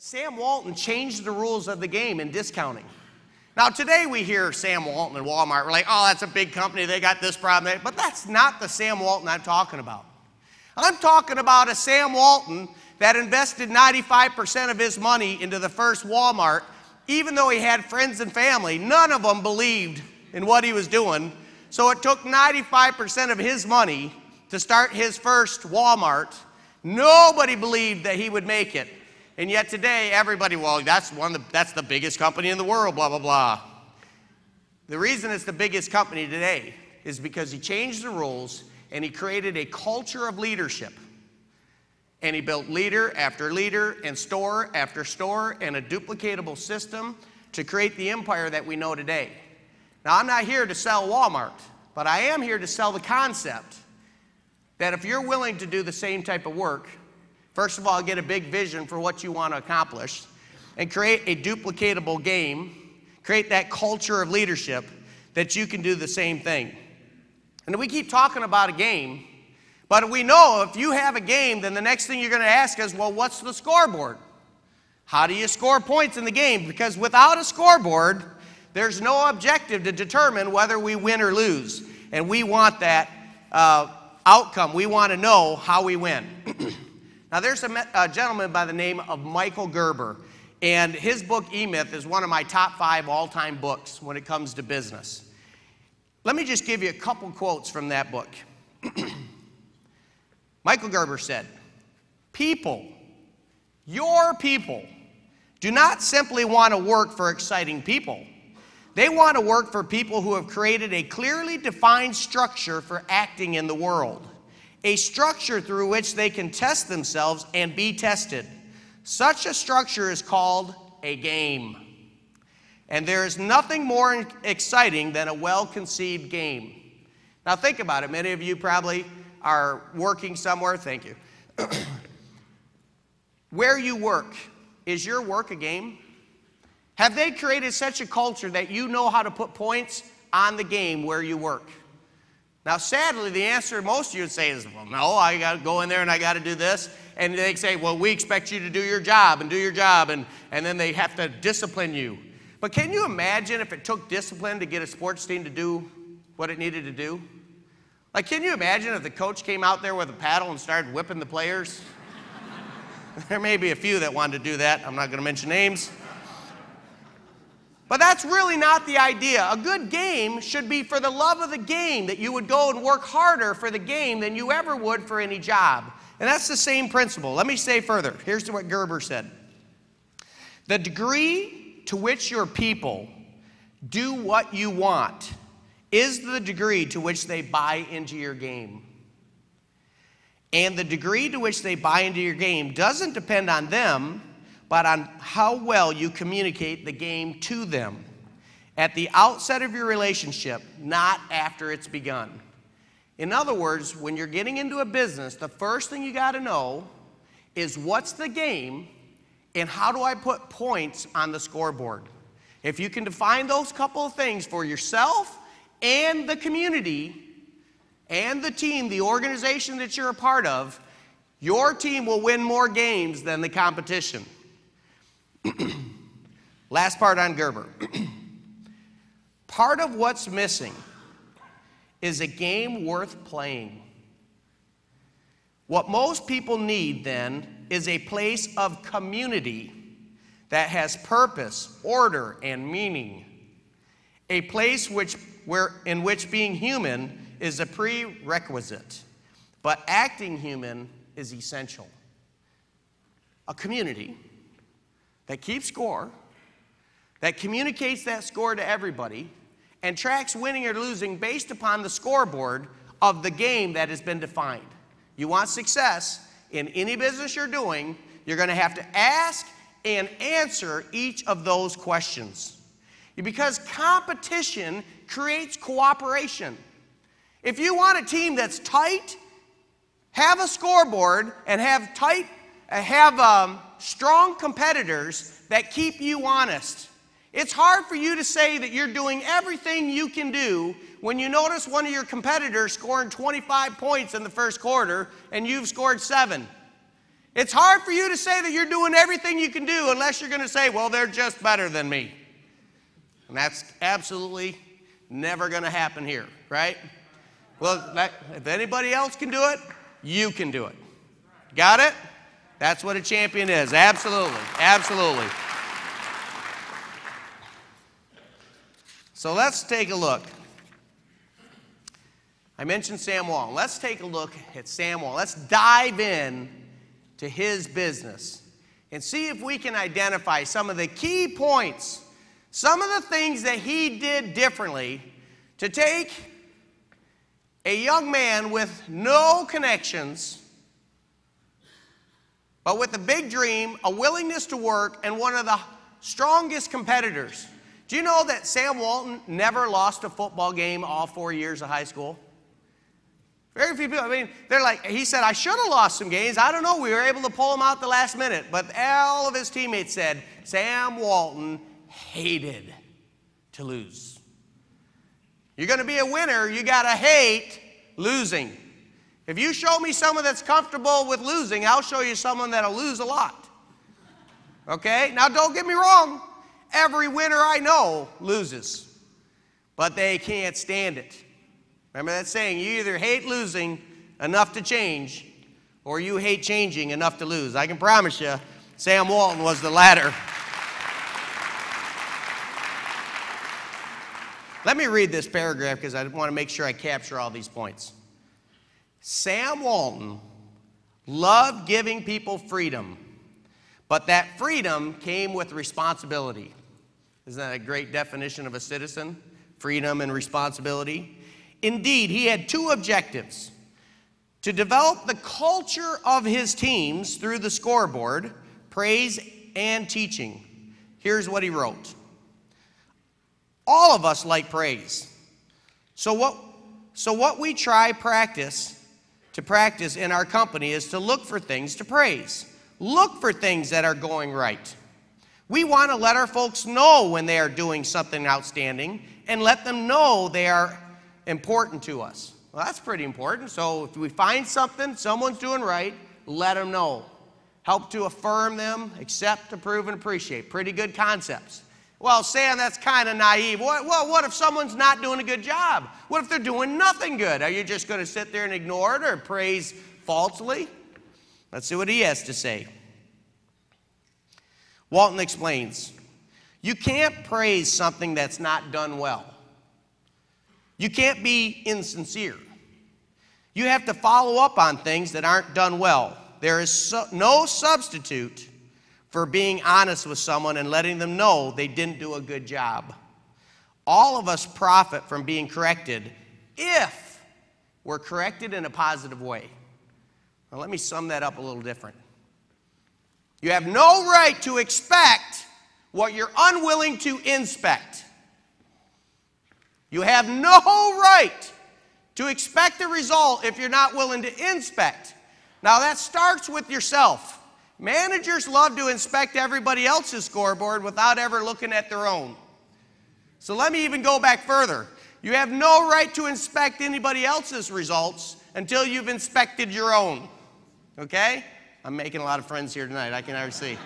Sam Walton changed the rules of the game in discounting. Now today we hear Sam Walton and Walmart, we're like, oh, that's a big company, they got this problem, but that's not the Sam Walton I'm talking about. I'm talking about a Sam Walton that invested 95% of his money into the first Walmart, even though he had friends and family. None of them believed in what he was doing, so it took 95% of his money to start his first Walmart. Nobody believed that he would make it. And yet today, everybody, well, that's the biggest company in the world, blah, blah, blah. The reason it's the biggest company today is because he changed the rules and he created a culture of leadership. And he built leader after leader and store after store and a duplicatable system to create the empire that we know today. Now, I'm not here to sell Walmart, but I am here to sell the concept that if you're willing to do the same type of work, first of all, get a big vision for what you want to accomplish and create a duplicatable game, create that culture of leadership, that you can do the same thing. And we keep talking about a game, but we know if you have a game, then the next thing you're going to ask is, well, what's the scoreboard? How do you score points in the game? Because without a scoreboard, there's no objective to determine whether we win or lose. And we want that outcome. We want to know how we win. Now, there's a gentleman by the name of Michael Gerber, and his book, E-Myth, is one of my top 5 all-time books when it comes to business. Let me just give you a couple quotes from that book. Michael Gerber said, "People, your people, do not simply want to work for exciting people. They want to work for people who have created a clearly defined structure for acting in the world. A structure through which they can test themselves and be tested. Such a structure is called a game. And there is nothing more exciting than a well-conceived game." Now think about it. Many of you probably are working somewhere. Thank you. Where you work, is your work a game? Have they created such a culture that you know how to put points on the game where you work? Now, sadly, the answer most of you would say is, well, no, I got to go in there and I got to do this. And they say, well, we expect you to do your job and do your job, and then they have to discipline you. But can you imagine if it took discipline to get a sports team to do what it needed to do? Like, can you imagine if the coach came out there with a paddle and started whipping the players? There may be a few that wanted to do that. I'm not going to mention names. But that's really not the idea. A good game should be for the love of the game, that you would go and work harder for the game than you ever would for any job. And that's the same principle. Let me say further. Here's what Gerber said. The degree to which your people do what you want is the degree to which they buy into your game. And the degree to which they buy into your game doesn't depend on them, but on how well you communicate the game to them at the outset of your relationship, not after it's begun. In other words, when you're getting into a business, the first thing you got to know is what's the game and how do I put points on the scoreboard. If you can define those couple of things for yourself and the community and the team, the organization that you're a part of, your team will win more games than the competition. Last part on Gerber. Part of what's missing is a game worth playing. What most people need then is a place of community that has purpose, order, and meaning. A place in which being human is a prerequisite, but acting human is essential. A community that keeps score, that communicates that score to everybody, and tracks winning or losing based upon the scoreboard of the game that has been defined. You want success in any business you're doing, you're going to have to ask and answer each of those questions. Because competition creates cooperation. If you want a team that's tight, have a scoreboard and have strong competitors that keep you honest. It's hard for you to say that you're doing everything you can do when you notice one of your competitors scoring 25 points in the first quarter and you've scored 7. It's hard for you to say that you're doing everything you can do unless you're going to say, well, they're just better than me. And that's absolutely never going to happen here, right? Well, if anybody else can do it, you can do it. Got it? That's what a champion is. Absolutely. Absolutely. So let's take a look. I mentioned Sam Walton. Let's take a look at Sam Walton. Let's dive in to his business and see if we can identify some of the key points, some of the things that he did differently to take a young man with no connections, but with a big dream, a willingness to work, and one of the strongest competitors. Do you know that Sam Walton never lost a football game all 4 years of high school? Very few people, I mean, they're like, he said, I should have lost some games. I don't know, we were able to pull him out the last minute. But all of his teammates said, Sam Walton hated to lose. You're going to be a winner, you got to hate losing. If you show me someone that's comfortable with losing, I'll show you someone that'll lose a lot. Okay? Now, don't get me wrong. Every winner I know loses, but they can't stand it. Remember that saying, you either hate losing enough to change, or you hate changing enough to lose. I can promise you, Sam Walton was the latter. Let me read this paragraph because I want to make sure I capture all these points. Sam Walton loved giving people freedom, but that freedom came with responsibility. Isn't that a great definition of a citizen? Freedom and responsibility. Indeed, he had two objectives: to develop the culture of his teams through the scoreboard, praise and teaching. Here's what he wrote. All of us like praise. So what we try to practice in our company is to look for things to praise. Look for things that are going right. We want to let our folks know when they are doing something outstanding and let them know they are important to us. Well, that's pretty important. So if we find something someone's doing right, let them know. Help to affirm them, accept, approve, and appreciate. Pretty good concepts. Well, Sam, that's kind of naive. What if someone's not doing a good job? What if they're doing nothing good? Are you just going to sit there and ignore it or praise falsely? Let's see what he has to say. Walton explains, you can't praise something that's not done well. You can't be insincere. You have to follow up on things that aren't done well. There is no substitute for being honest with someone and letting them know they didn't do a good job. All of us profit from being corrected if we're corrected in a positive way. Now, let me sum that up a little different. You have no right to expect what you're unwilling to inspect. You have no right to expect a result if you're not willing to inspect. Now, that starts with yourself. Managers love to inspect everybody else's scoreboard without ever looking at their own. So let me even go back further. You have no right to inspect anybody else's results until you've inspected your own. Okay? I'm making a lot of friends here tonight, I can already see.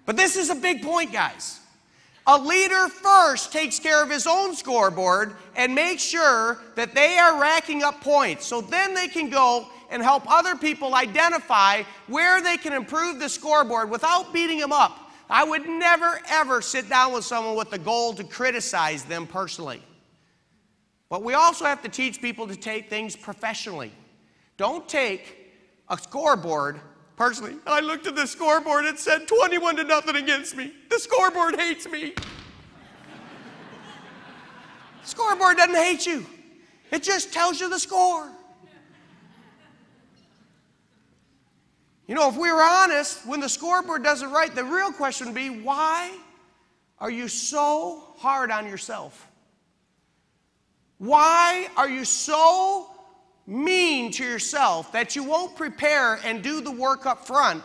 But this is a big point, guys. A leader first takes care of his own scoreboard and makes sure that they are racking up points. So then they can go and help other people identify where they can improve the scoreboard without beating them up. I would never, ever sit down with someone with the goal to criticize them personally. But we also have to teach people to take things professionally. Don't take a scoreboard personally. I looked at the scoreboard, it said 21-0 against me. The scoreboard hates me. The scoreboard doesn't hate you. It just tells you the score. You know, if we were honest, when the scoreboard does it right, the real question would be, why are you so hard on yourself? Why are you so mean to yourself that you won't prepare and do the work up front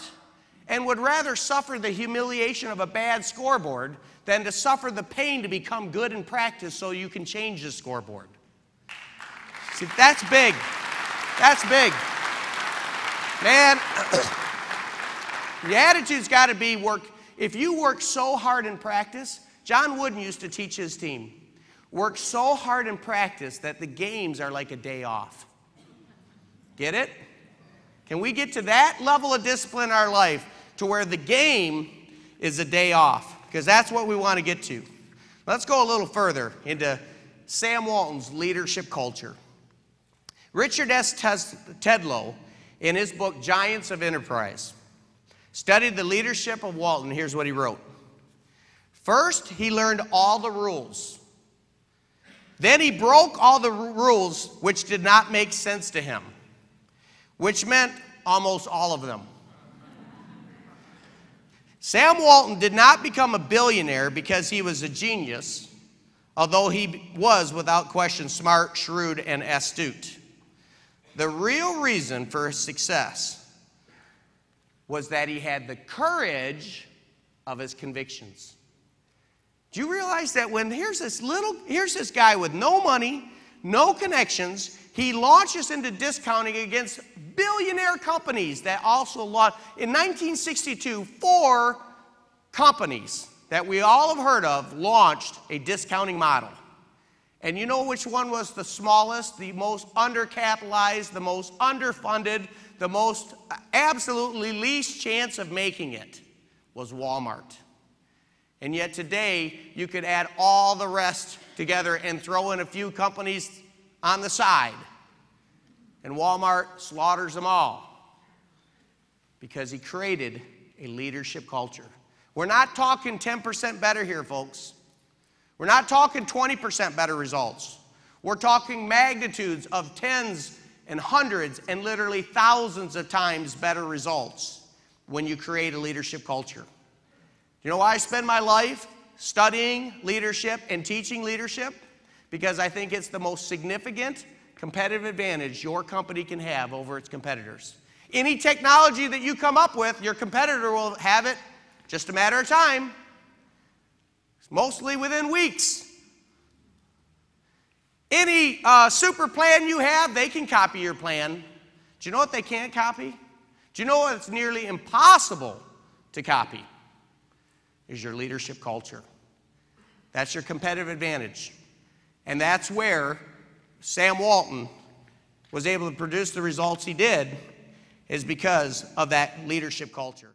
and would rather suffer the humiliation of a bad scoreboard than to suffer the pain to become good in practice so you can change the scoreboard? See, that's big. That's big. Man, the attitude's got to be work. If you work so hard in practice, John Wooden used to teach his team, work so hard in practice that the games are like a day off. Get it? Can we get to that level of discipline in our life to where the game is a day off? Because that's what we want to get to. Let's go a little further into Sam Walton's leadership culture. Richard S. Tedlow, in his book Giants of Enterprise, studied the leadership of Walton. Here's what he wrote. First, he learned all the rules. Then he broke all the rules which did not make sense to him, which meant almost all of them. Sam Walton did not become a billionaire because he was a genius, although he was, without question, smart, shrewd, and astute. The real reason for his success was that he had the courage of his convictions. Do you realize that when here's this guy with no money, no connections, he launches into discounting against billionaire companies that also launched. In 1962, 4 companies that we all have heard of launched a discounting model. And you know which one was the smallest, the most undercapitalized, the most underfunded, the most absolutely least chance of making it? Was Walmart. And yet today, you could add all the rest together and throw in a few companies on the side. And Walmart slaughters them all because he created a leadership culture. We're not talking 10% better here, folks. We're not talking 20% better results. We're talking magnitudes of tens and hundreds and literally thousands of times better results when you create a leadership culture. You know why I spend my life studying leadership and teaching leadership? Because I think it's the most significant competitive advantage your company can have over its competitors. Any technology that you come up with, your competitor will have it just a matter of time. It's mostly within weeks. Any super plan you have, they can copy your plan. Do you know what they can't copy? Do you know what it's nearly impossible to copy? Is your leadership culture. That's your competitive advantage. And that's where Sam Walton was able to produce the results he did, is because of that leadership culture.